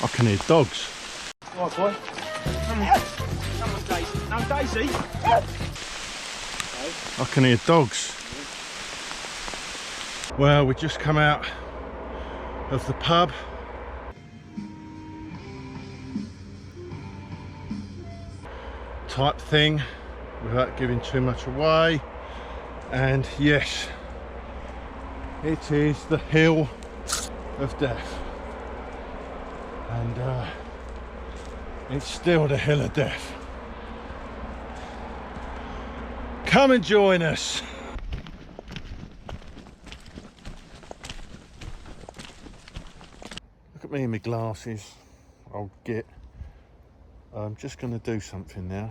I can hear dogs. Right, boy. Come on, Daisy. No, Daisy. I can hear dogs. Well, we just come out of the pub. Type thing, without giving too much away. And yes, it is the hill of death. And it's still the hill of death. Come and join us. Look at me in my glasses, old git. I'm just going to do something now.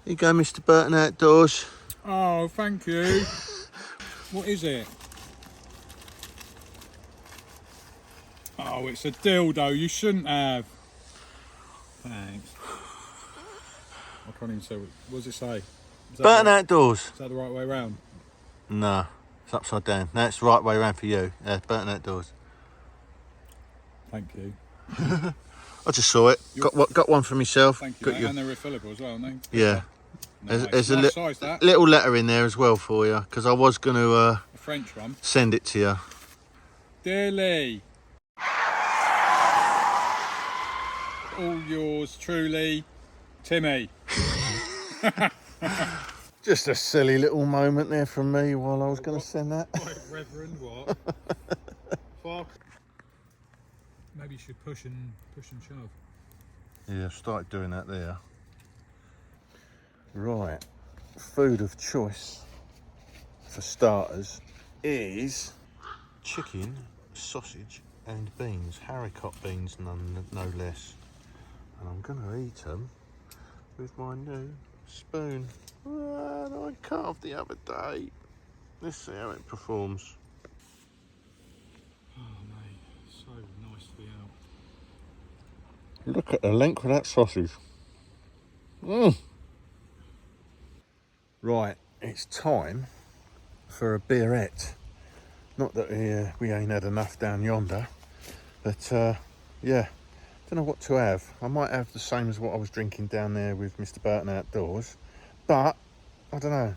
Here you go, Mr. Burton Outdoors. Oh, thank you. What is it? Oh, it's a dildo. You shouldn't have. Thanks. I can't even say what does it say? Burton Outdoors. Is that the right way around? No, it's upside down. No, it's the right way around for you. Yeah, Burton Outdoors. Thank you. I just saw it. Got one for myself. Thank you, Got mate. And they're refillable as well, aren't they? Yeah. Nice. There's a Nice size, that. little letter in there as well for you, because I was going to A French one. send it to you. Dearly. All yours truly, Timmy. Just a silly little moment there from me while I was going to send that. Right, Reverend, what? Fuck. Maybe you should push and shove. Yeah, I've started doing that there. Right, food of choice for starters is chicken, sausage and beans. Haricot beans, no less. And I'm going to eat them with my new spoon that I carved the other day. Let's see how it performs. Oh, mate, so nice to be out. Look at the length of that sausage. Mmm. Right, it's time for a beerette. Not that we ain't had enough down yonder, but yeah, don't know what to have. I might have the same as what I was drinking down there with Mr. Burton Outdoors, but I don't know.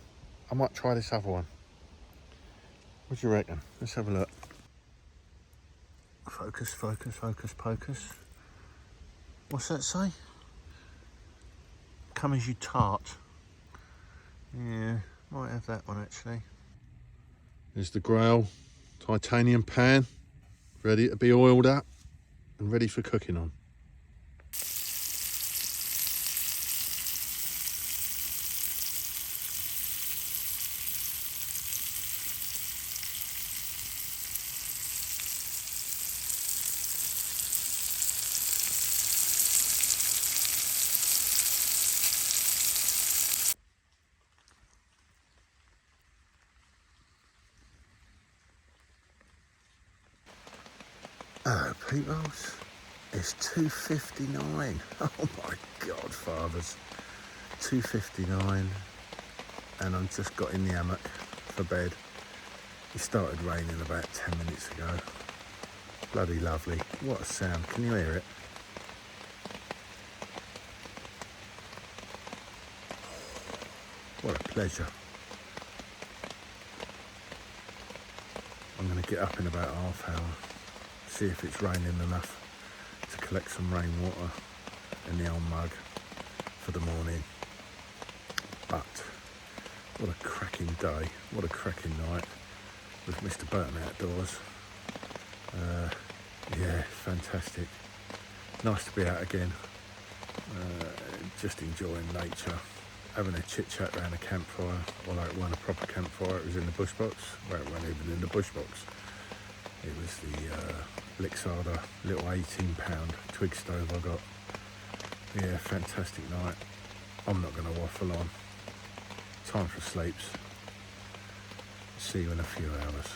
I might try this other one. What do you reckon? Let's have a look. Focus, focus, focus, focus. What's that say? Come as you tart. Yeah, might have that one actually. There's the Grail titanium pan, ready to be oiled up and ready for cooking on. Hello peoples, it's 2:59. Oh my god, fathers. 2:59 and I've just got in the hammock for bed. It started raining about 10 minutes ago. Bloody lovely. What a sound, can you hear it? What a pleasure. I'm going to get up in about half hour. See if it's raining enough to collect some rainwater in the old mug for the morning. But what a cracking day, what a cracking night with Mr. Burton Outdoors. Yeah, fantastic. Nice to be out again, just enjoying nature, having a chit chat around a campfire, although it wasn't a proper campfire, it was in the bush box. Well, it wasn't even in the bush box. It was the Lixada little 18-pound twig stove I got. Yeah, fantastic night. I'm not going to waffle on. Time for sleeps. See you in a few hours.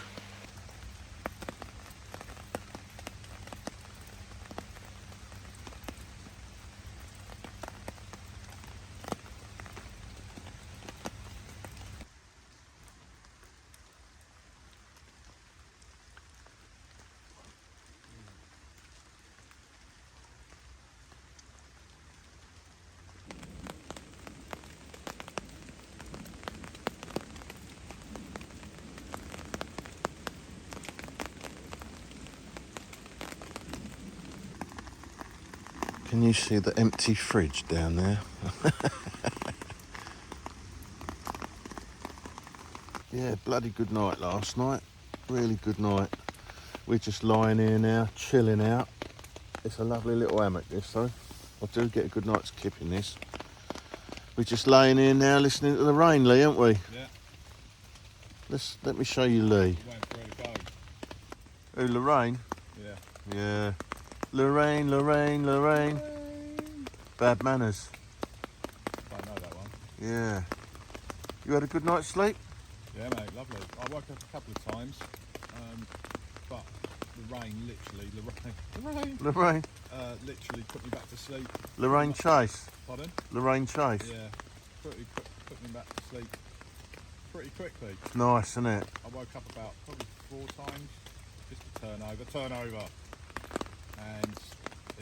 Can you see the empty fridge down there? Yeah, bloody good night last night. Really good night. We're just lying here now, chilling out. It's a lovely little hammock this though. I do get a good night's kip in this. We're just laying here now listening to the rain, Lee, aren't we? Yeah. Let me show you Lee. Waiting for her to go. Oh, Lorraine? Yeah. Yeah. Lorraine, Lorraine, Lorraine. Bad manners. Don't know that one. Yeah. You had a good night's sleep? Yeah, mate, lovely. I woke up a couple of times, but the rain literally, Lorraine? literally put me back to sleep. Lorraine Chase? Pardon? Lorraine Chase? Yeah, put me back to sleep pretty quickly. Nice, isn't it? I woke up about probably 4 times, just to turn over, and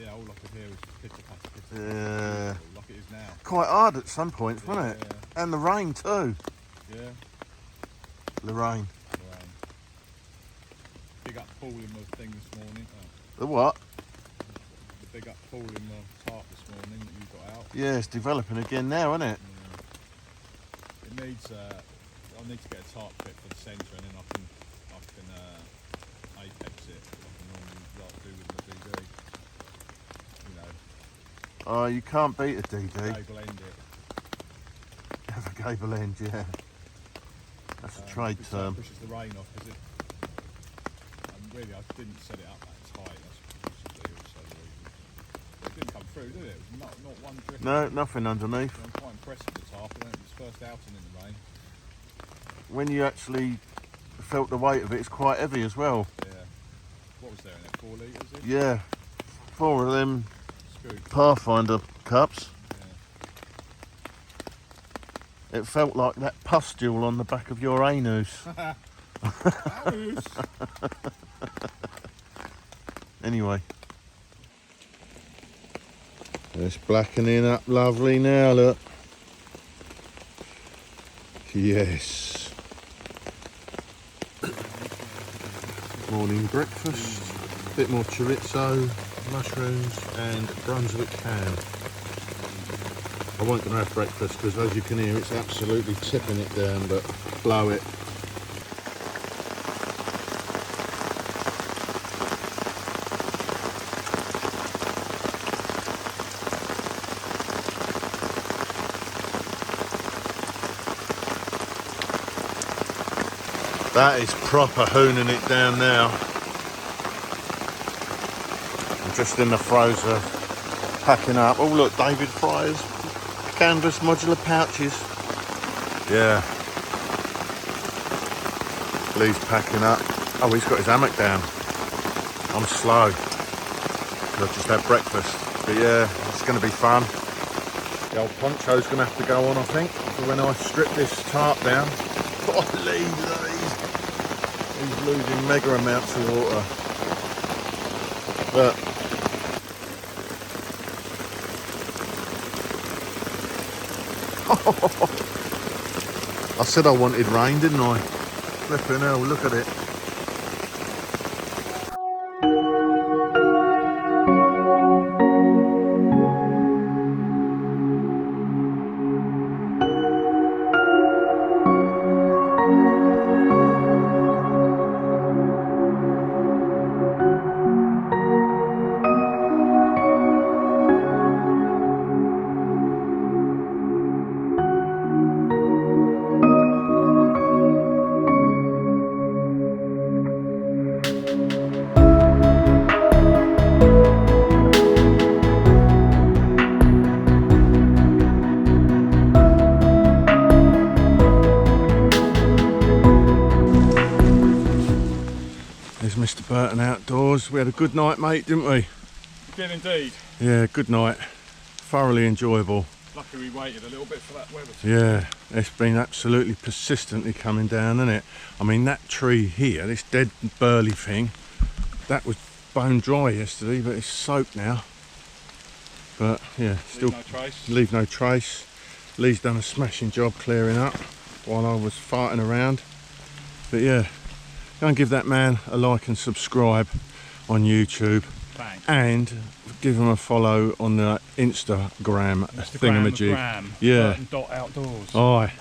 yeah, all I could hear was pitter patter, Yeah. like it is now. Quite hard at some points, wasn't it? Yeah. And the rain too. Yeah. Lorraine. Big up pool in the thing this morning. The what? The big up pool in the tarp this morning that you got out. Yeah, it's developing again now, isn't it? Yeah. It needs. I need to get a tarp fit for the centre, and then I can apex it like I normally do with the DD. You know. Oh, you can't beat a DD. Gable end it. Have a gable end, yeah. That's a trade which term. pushes the rain off, because it. Really, I didn't set it up that tight. That's possibly also the reason. It didn't come through, did it? It was not one drip. No, nothing underneath. I'm quite impressed with the tarp. I think it was first outing in the rain. When you actually felt the weight of it, it's quite heavy as well. Yeah. What was there in it? 4 litres? Is it? Yeah. 4 of them Scoops. Pathfinder cups. Yeah. It felt like that pustule on the back of your anus. Anyway. It's blackening up lovely now, look. Yes. Morning breakfast. Bit more chorizo, mushrooms and Brunswick ham. I wasn't going to have breakfast because, as you can hear, it's absolutely tipping it down, but blow it. That is proper hooning it down now. I'm just in the throes of packing up. Oh look, David Fryer's canvas modular pouches. Yeah. Lee's packing up. Oh, he's got his hammock down. I'm slow. I've just had breakfast. But yeah, it's going to be fun. The old poncho's going to have to go on, I think, for when I strip this tarp down. Oh, Lee. He's losing mega amounts of water. But I said I wanted rain, didn't I? Flipping hell, look at it. Mr. Burton outdoors. We had a good night, mate, didn't we? Did indeed. Yeah, good night. Thoroughly enjoyable. Lucky we waited a little bit for that weather. Yeah, it's been absolutely persistently coming down, isn't it? I mean, that tree here, this dead burley thing, that was bone dry yesterday, but it's soaked now. But yeah, still leave no trace. Lee's done a smashing job clearing up while I was farting around. But yeah, go and give that man a like and subscribe on YouTube. Thanks. And give them a follow on the Instagram thingamajig. Graham, Yeah. Burton Dot Outdoors. Aye.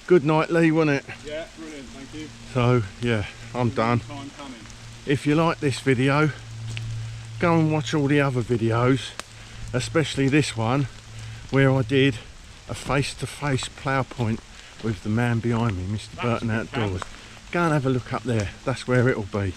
Good night, Lee, wasn't it? Yeah, brilliant, thank you. So, yeah, I'm done. Time coming. If you like this video, go and watch all the other videos, especially this one, where I did a face-to-face plough point with the man behind me, Mr. Burton Outdoors. Go and have a look up there. That's where it'll be.